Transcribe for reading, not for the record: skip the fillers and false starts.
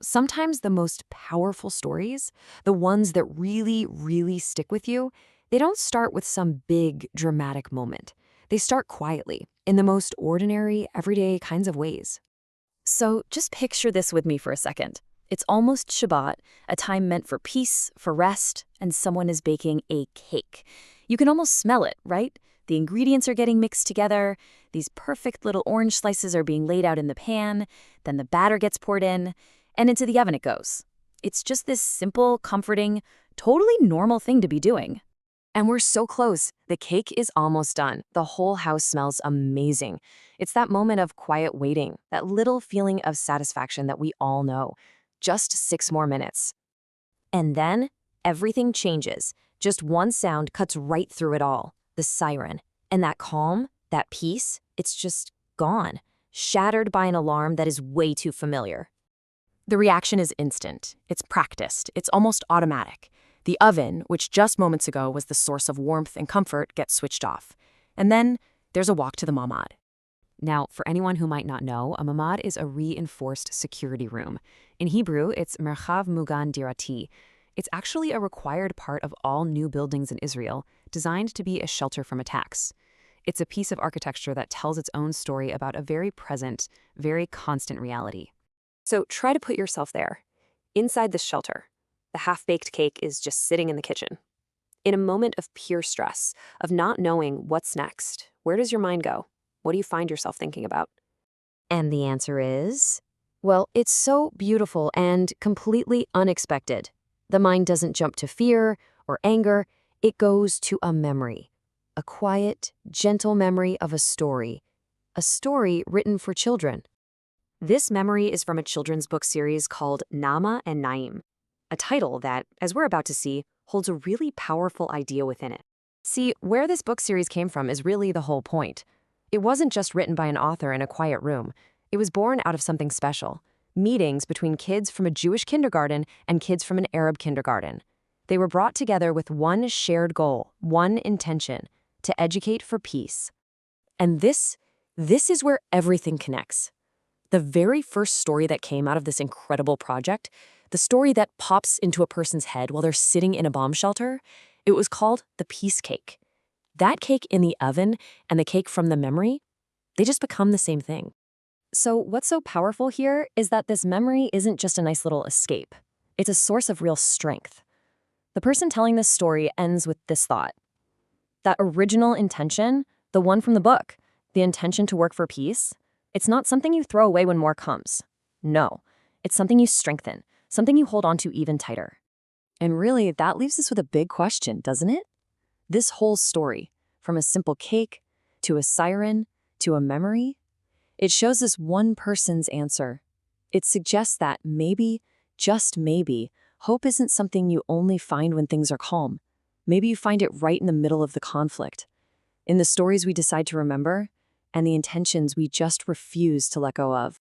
Sometimes the most powerful stories, the ones that really, really stick with you, they don't start with some big, dramatic moment. They start quietly, in the most ordinary, everyday kinds of ways. So just picture this with me for a second. It's almost Shabbat, a time meant for peace, for rest, and someone is baking a cake. You can almost smell it, right? The ingredients are getting mixed together, these perfect little orange slices are being laid out in the pan, then the batter gets poured in, and into the oven it goes. It's just this simple, comforting, totally normal thing to be doing. And we're so close. The cake is almost done. The whole house smells amazing. It's that moment of quiet waiting, that little feeling of satisfaction that we all know. Just 6 more minutes. And then everything changes. Just one sound cuts right through it all, the siren. And that calm, that peace, it's just gone, shattered by an alarm that is way too familiar. The reaction is instant. It's practiced. It's almost automatic. The oven, which just moments ago was the source of warmth and comfort, gets switched off. And then there's a walk to the mamad. Now, for anyone who might not know, a mamad is a reinforced security room. In Hebrew, it's merchav mugan dirati. It's actually a required part of all new buildings in Israel, designed to be a shelter from attacks. It's a piece of architecture that tells its own story about a very present, very constant reality. So try to put yourself there. Inside this shelter, the half-baked cake is just sitting in the kitchen. In a moment of pure stress, of not knowing what's next, where does your mind go? What do you find yourself thinking about? And the answer is, well, it's so beautiful and completely unexpected. The mind doesn't jump to fear or anger. It goes to a memory. A quiet, gentle memory of a story written for children. This memory is from a children's book series called Nama and Naim, a title that, as we're about to see, holds a really powerful idea within it. See, where this book series came from is really the whole point. It wasn't just written by an author in a quiet room. It was born out of something special. Meetings between kids from a Jewish kindergarten and kids from an Arab kindergarten. They were brought together with one shared goal, one intention, to educate for peace. And this is where everything connects. The very first story that came out of this incredible project, the story that pops into a person's head while they're sitting in a bomb shelter, it was called the peace cake. That cake in the oven and the cake from the memory, they just become the same thing. So what's so powerful here is that this memory isn't just a nice little escape. It's a source of real strength. The person telling this story ends with this thought. That original intention, the one from the book, the intention to work for peace, it's not something you throw away when more comes. No, it's something you strengthen, something you hold on to even tighter. And really, that leaves us with a big question, doesn't it? This whole story, from a simple cake, to a siren, to a memory, it shows us one person's answer. It suggests that maybe, just maybe, hope isn't something you only find when things are calm. Maybe you find it right in the middle of the conflict, in the stories we decide to remember, and the intentions we just refuse to let go of.